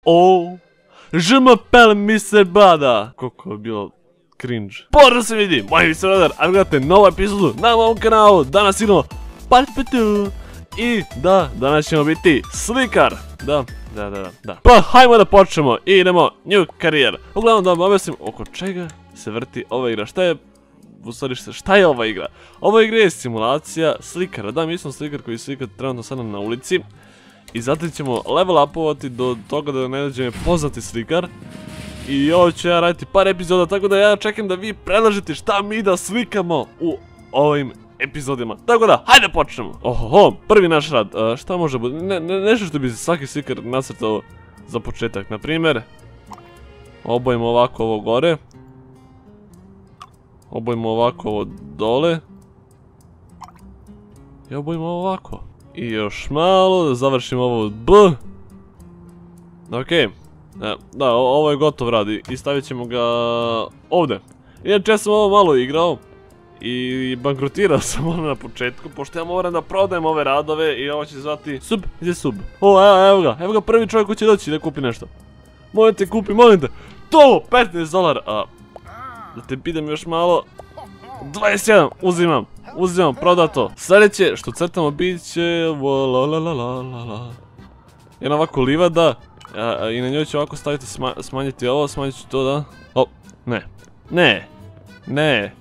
O, je m'appelle Mr. Bada. Koliko je bilo cringe. Pozdrav se vidi, moj Mr. Bada, a gledate novu epizodu na mom kanalu. Danas idemo parpetu. I da, danas ćemo biti slikar. Da. Pa hajmo da počnemo i idemo new career. Uglavnom da vam objasnim oko čega se vrti ova igra. Šta je ova igra? Ova igra je simulacija slikara. Da, mi smo slikar koji slika trenutno sada na ulici. I zatim ćemo level upovati do toga da ne dođe me poznati slikar. I ovo ću ja raditi par epizoda, tako da ja čekam da vi predlažete šta mi da slikamo u ovim epizodima. Tako da, hajde počnemo. Ohoho, prvi naš rad. Šta može biti? Nešto što bi se svaki slikar nacrtao za početak. Naprimjer, obojimo ovako ovo gore. Obojimo ovako ovo dole. I obojimo ovako. I još malo da završimo ovo B. Okej. Da, ovo je gotov rad i stavit ćemo ga ovdje. Inače ja sam ovo malo igrao i bankrotirao sam ono na početku, pošto ja moram da prodajem ove radove i ovo će zvati sub. Gdje je sub? O, evo ga prvi čovjek koji će doći da kupi nešto. Molim te, kupi, molim te. To, $15. Da te pitam još malo. 21, uzimam, prodato. Sljedeće što crtamo bit će jedna ovako livada. I na njoj ću ovako staviti, smanjiti ovo, smanjit ću to, da. O, ne.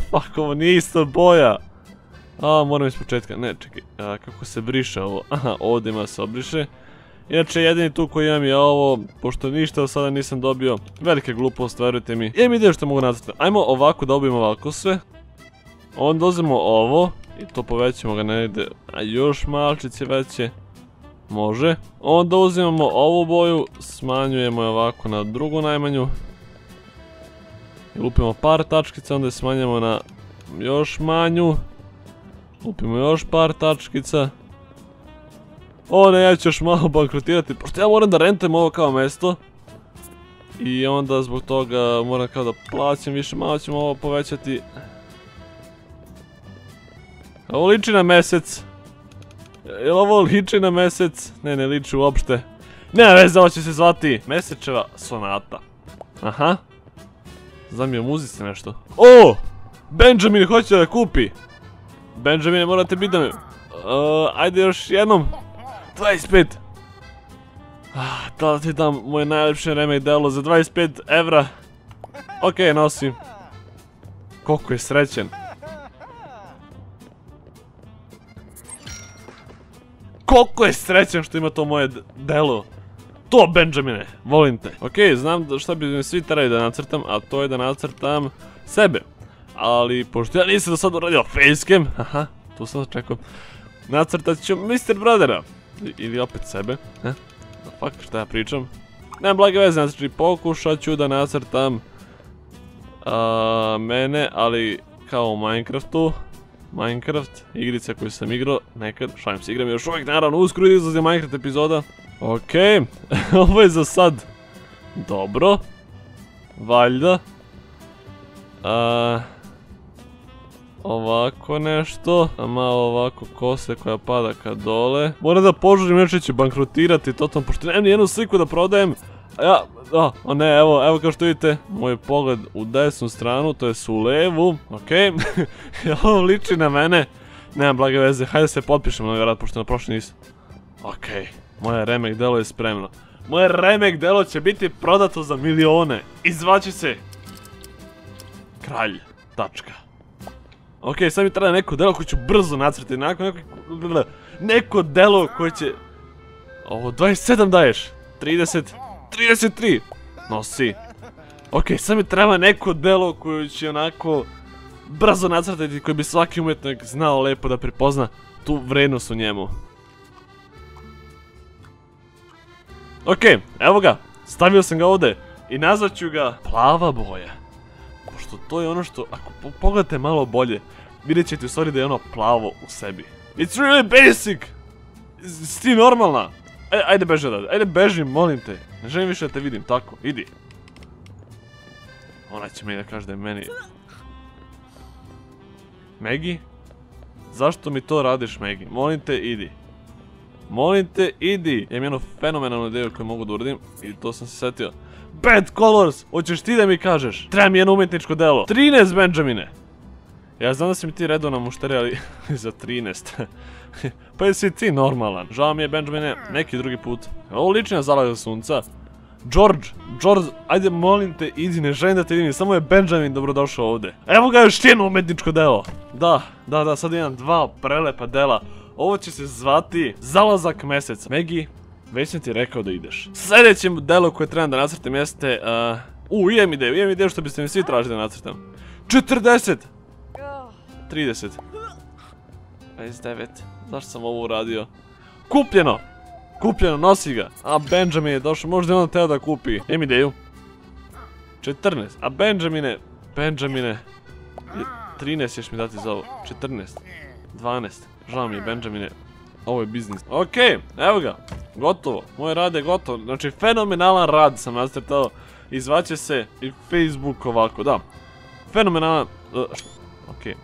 Fuck, ovo nije isto boja. Moram iz početka, ne, čekaj, kako se briše ovo? Aha, ovdje ima se obriše. Inače, jedini tu koji imam je ovo, pošto ništa od sada nisam dobio. Velike glupost, verujte mi. Imam ideju što mogu nacrtati. Ajmo ovako da obijemo ovako sve. Onda uzmemo ovo i to povećamo ga negdje, a još malčice veće. Može. Onda uzimamo ovu boju, smanjujemo je ovako na drugu najmanju. I lupimo par tačkica, onda je smanjujemo na još manju. Lupimo još par tačkica. O ne, ja ću još malo bankrotirati, pošto ja moram da rentujem ovo kao mesto. I onda zbog toga moram kao da plaćam više, malo ćemo ovo povećati. Ovo liči na mesec. Jel ovo liči na mesec? Ne liči uopšte. Nema veze, ovo će se zvati Mesečeva sonata. Aha. Znam je u muzici nešto. O! Benjamin hoće da kupi. Benjamine, morate biti da me... Ajde još jednom. 25. Da ti dam moje najljepše remek delo za 25 evra. Okej, nosim. Koliko je srećen. Koliko je srećan što ima to moje delo. To, Benjamine, volim te. Okej, znam šta bi mi svi trebali da nacrtam, a to je da nacrtam sebe. Ali, pošto ja nisam do sada uradio facecam, aha, tu sam čekao, nacrtat ću Mr. Bradera. Ili opet sebe, fuck, šta ja pričam. Nemam blage veze, znači pokušat ću da nacrtam mene, ali kao u Minecraftu. Minecraft, igrica koju sam igrao nekad, šalim se, igram još uvijek, naravno, uskoro izlazi Minecraft epizoda. Okej, ovo je za sad dobro, valjda. Ovako nešto, a malo ovako kose koja pada ka dole. Moram da požurim, neće ću bankrotirati totalno, pošto nemam nijednu sliku da prodajem. Ne, evo kao što vidite, moj pogled u desnu stranu, to je u levu, okej. Ovo liči na mene, nemam blage veze, hajde se potpišemo na ovaj rad, pošto na prošli nisam. Okej, moje remek delo je spremno. Moje remek delo će biti prodato za milione i zvaće se Kralj, tačka. Okej, sad mi treba neko delo koje ću brzo nacrtati, neko delo koje će... Ovo, 27 daješ, 30... 33! Nosi. Okej, sad mi treba neko delo koje će onako brzo nacrtati, koji bi svaki umjetnik znao lepo da prepozna tu vrednost u njemu. Okej, evo ga, stavio sam ga ovdje i nazvat ću ga plava boja. Pošto to je ono što, ako pogledate malo bolje, vidjet ćete u stvari da je ono plavo u sebi. It's really basic! Si ti normalna? Ajde beži odavde, ajde beži, molim te. Ne želim više da te vidim, tako, idi. Ona će meni da kaže da je meni... Maggie? Zašto mi to radiš, Maggie? Molim te, idi. Molim te, idi. Imam jednu fenomenalnu ideju koju mogu da uradim i to sam se setio. Bad Colors, hoćeš ti da mi kažeš? Treba mi jedno umjetničko delo. 13, Benjamine. Ja znam da si mi ti redovna mušterija, ali za 13. Pa jesi ti normalan. Žao mi je, Benjamine, neki drugi put. Ovo liči na zalaza sunca. George, ajde molim te, idi, ne želim da te vidim, samo je Benjamin dobrodošao ovdje. Evo ga još jedno umjetničko delo. Da, sad imam dva prelepa dela. Ovo će se zvati Zalazak meseca. Megi, već sam ti rekao da ideš. Sljedeće delo koje trebam da nacrtam jeste... imam ideju što biste mi svi tražili da nacrtam. 40! 30. 29. Zašto sam ovo uradio? Kupljeno! Kupljeno, nosi ga. A Benjamin je došao, možda je on teo da kupi. Imam ideju. 14. A Benjamine... 13 ćeš mi dati za ovo. 14. 12. Žao mi je, Benjamine. Ovo je biznis. Okej, evo ga. Gotovo. Moj rad je gotov. Znači, fenomenalan rad sam nacrtao. I zvaće se i Facebook ovako, da. Fenomenalan... Okej.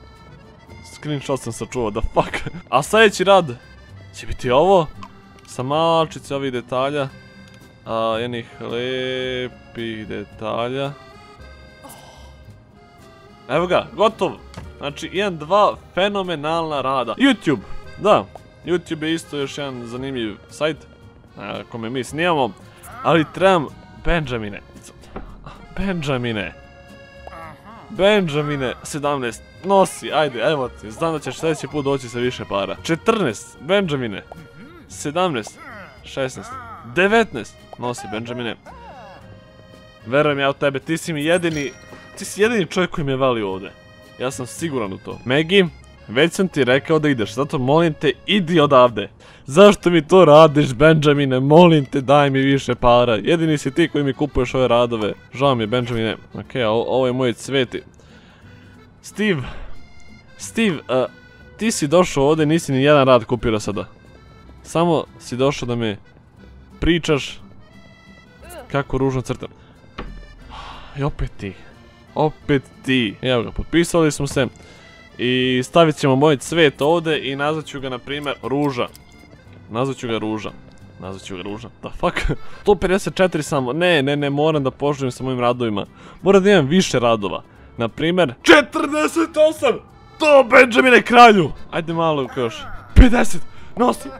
Screenshot sam sačuvao, da fuck. A sljedeći rad će biti ovo. Sa malčice ovih detalja. Jednih lepih detalja. Evo ga, gotov. Znači, imam dva fenomenalna rada. YouTube, da. YouTube je isto još jedan zanimljiv sajt. Kome mi snijamo. Ali trebam Benjamine. Benjamine, 17. Nosi, ajde, evo ti. Znam da ćeš sljedeći put doći sa više para. 14. Benjamine. 17. 16. 19. Nosi, Benjamine. Verujem ja u tebe, ti si jedini čovjek koji me vali ovdje. Ja sam siguran u to. Megi, već sam ti rekao da ideš, zato molim te, idi odavde. Zašto mi to radiš, Benjamine? Molim te, daj mi više para. Jedini si ti koji mi kupuješ ove radove. Žao mi je, Benjamine. Okej, ovo je moj cveti. Steve, ti si došao ovdje, nisi ni jedan rad kupio do sada. Samo si došao da mi pričaš kako ružno crtam. I opet ti. Evo ga, potpisali smo se. I stavit ćemo moj cvet ovdje i nazvat ću ga, na primjer, Ruža. Nazvat ću ga Ruža. Da fuck. 154 samo. Ne, moram da poželim sa mojim radovima. Moram da imam više radova. Na primjer, 48! To, Benjamine, kralju! Ajde malo još. 50!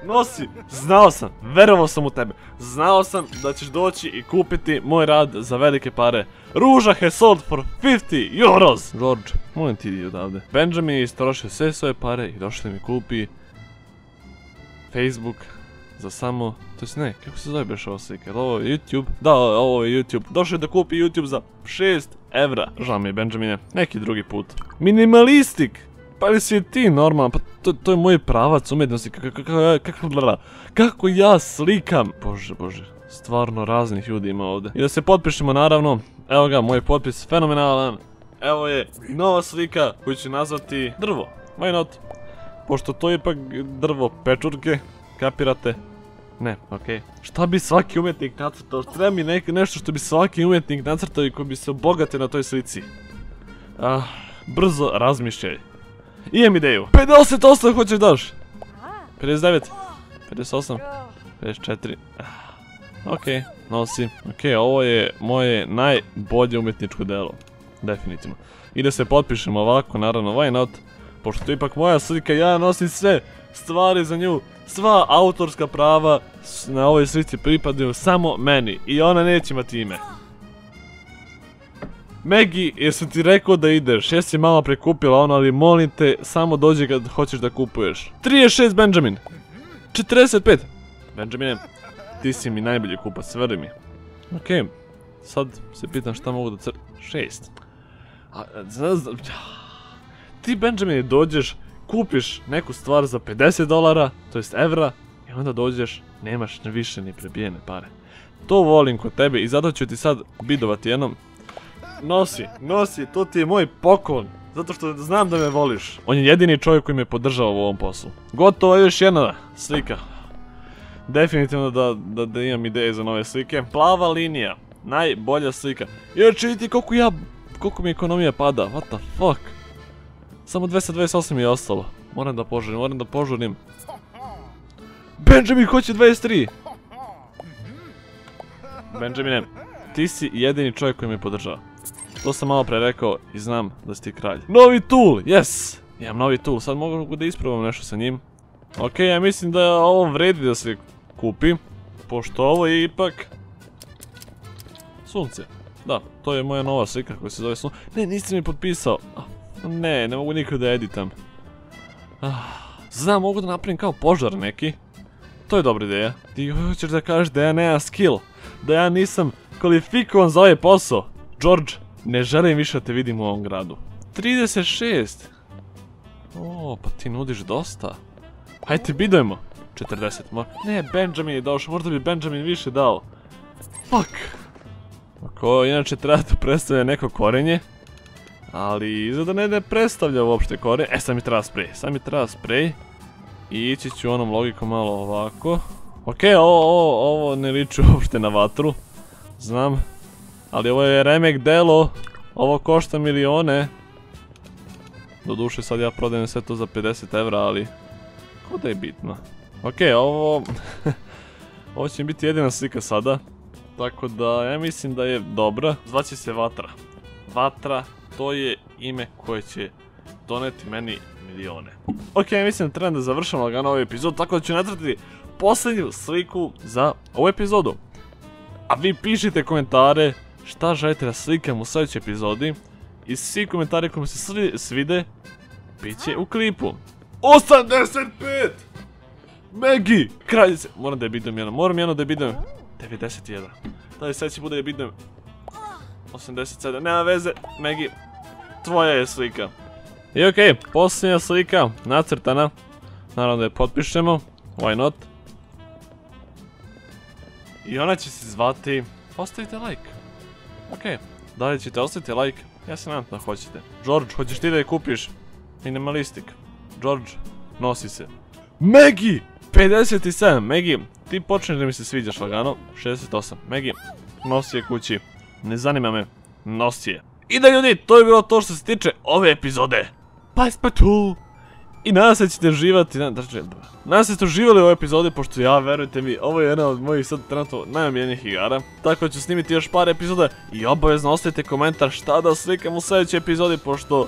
Nosi! Znao sam, verovao sam u tebe. Znao sam da ćeš doći i kupiti moj rad za velike pare. Ruža has sold for 50 euros! George, molim ti idi odavde. Benjamin je istrošio sve svoje pare i došao da mi kupi Facebook za samo... To jest ne, kako se zove beš ova slika? Ovo je YouTube? Da, ovo je YouTube. Došao je da kupi YouTube za 6 evra. Žao mi je, Benjamine, neki drugi put. Minimalistik! Pa li si ti normalan? Pa to je moj pravac umjetnosti. Kako ja slikam? Bože, stvarno raznih ljudi ima ovdje. I da se potpišemo, naravno. Evo ga, moj potpis, fenomenalan. Evo je nova slika koju ću nazvati drvo. Why not? Pošto to je ipak drvo pečurke, kapirate? Ne, okej. Šta bi svaki umjetnik nacrtao? Treba mi nešto što bi svaki umjetnik nacrtao i koji bi se obogatio na toj slici. Brzo razmišljaj. Imam ideju. 58 hoćeš daš? 59. 58. 54. Okej, nosi. Okej, ovo je moje najbolje umjetničko delo. Definitivno. I da se potpišemo ovako, naravno, why not? Pošto to je ipak moja slika, ja nosim sve stvari za nju. Sva autorska prava na ovoj slici pripadaju samo meni. I ona neće imati ime. Megi, jesam ti rekao da ideš, jesi mama prekupila ono, ali molim te, samo dođi kad hoćeš da kupuješ. 36, Benjamin. 45. Benjamine, ti si mi najbolji kupac, veruj mi. Okej, sad se pitam šta mogu da 6. Ti, Benjamine, dođeš, kupiš neku stvar za 50 dolara, to jest evra, i onda dođeš, nemaš više ni prebijene pare. To volim kod tebe i zato ću ti sad bidovati jednom. Nosi, to ti je moj poklon. Zato što znam da me voliš. On je jedini čovjek koji me podržava u ovom poslu. Gotovo je još jedna slika. Definitivno da imam ideje za nove slike. Plava linija. Najbolja slika. Jer vidite koliko mi ekonomija pada. What the fuck? Samo 228 mi je ostalo. Moram da požurim. Benjamin hoće 23. Benjamine, ti si jedini čovjek koji me podržava. To sam malo pre rekao i znam da si ti kralj. Novi tool, yes! Imam novi tool, sad mogu da isprobam nešto sa njim. Ok, ja mislim da ovo vredi da se kupi. Pošto ovo je ipak... Sunce. Da, to je moja nova slika koja se zove Sunce. Ne, nisi mi potpisao. Ne mogu nikad da editam. Znam, mogu da napravim kao požar neki. To je dobra ideja. Ti hoćeš da kažeš da ja nemam skill. Da ja nisam kvalifikovan za ovaj posao. George, ne želim više da te vidim u ovom gradu. 36. O, pa ti nudiš dosta. Hajde bidujemo. 40. Ne, Benjamin je došao. Možda bi Benjamin više dao. Fuck. Ako inače treba da predstavlja neko korenje. Ali izgleda ne predstavlja uopšte korenje. Sad mi treba sprej. Sad mi treba sprej. I ići ću onom logikom malo ovako. Ok, ovo ne liči uopšte na vatru. Znam. Ali ovo je remek delo. Ovo košta milione. Doduše sad ja prodajem sve to za 50 evra, ali... Ko da je bitno. Ok, ovo... Ovo će biti jedina slika sada. Tako da, ja mislim da je dobra. Zvaće se Vatra. Vatra, to je ime koje će doneti meni milione. Ok, ja mislim da trebam da završam lagano ovaj epizod, tako da ću nacrtati posljednju sliku za ovu epizodu. A vi pišite komentare šta želite da slikam u sljedećoj epizodi. I svi komentari koji mi se svide, bit će u klipu. 85! Megi! Kraljice! Moram da je bidujem jedno, moram jedno da je bidujem. 91. Da li sljedeći bude da je bidujem? 87, nema veze, Megi. Tvoja je slika. I okej, posljednja slika, nacrtana. Naravno da je potpišemo, why not? I ona će se zvati... Ostavite like. Okej, da li ćete ostaviti like? Ja se nadam da hoćete. George, hoćeš ti da je kupiš? Minimalistik. George, nosi se. Megi! 57, Megi, ti počneš da mi se sviđaš lagano. 68, Megi, nosi je kući. Ne zanima me, nosi je. I da ljudi, to je bilo to što se tiče ove epizode. Pa tu. I nadam se da ćete uživati, nadam se da ste uživali u ovoj epizodi, pošto ja, verujte mi, ovo je jedna od mojih sad trenutno najomiljenijih igara. Tako da ću snimiti još par epizoda i obavezno ostavite komentar šta da slikam u sljedećoj epizodi, pošto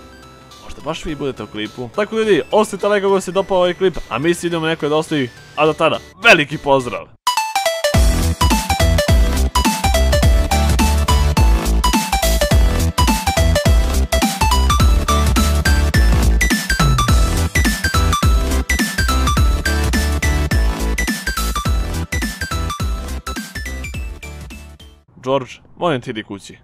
možda baš vi budete u klipu. Tako ljudi, ostavite like ako se dopao ovaj klip, a mi se idemo nekoj da ostavi, a do tada, veliki pozdrav! George, molim ti idi kući.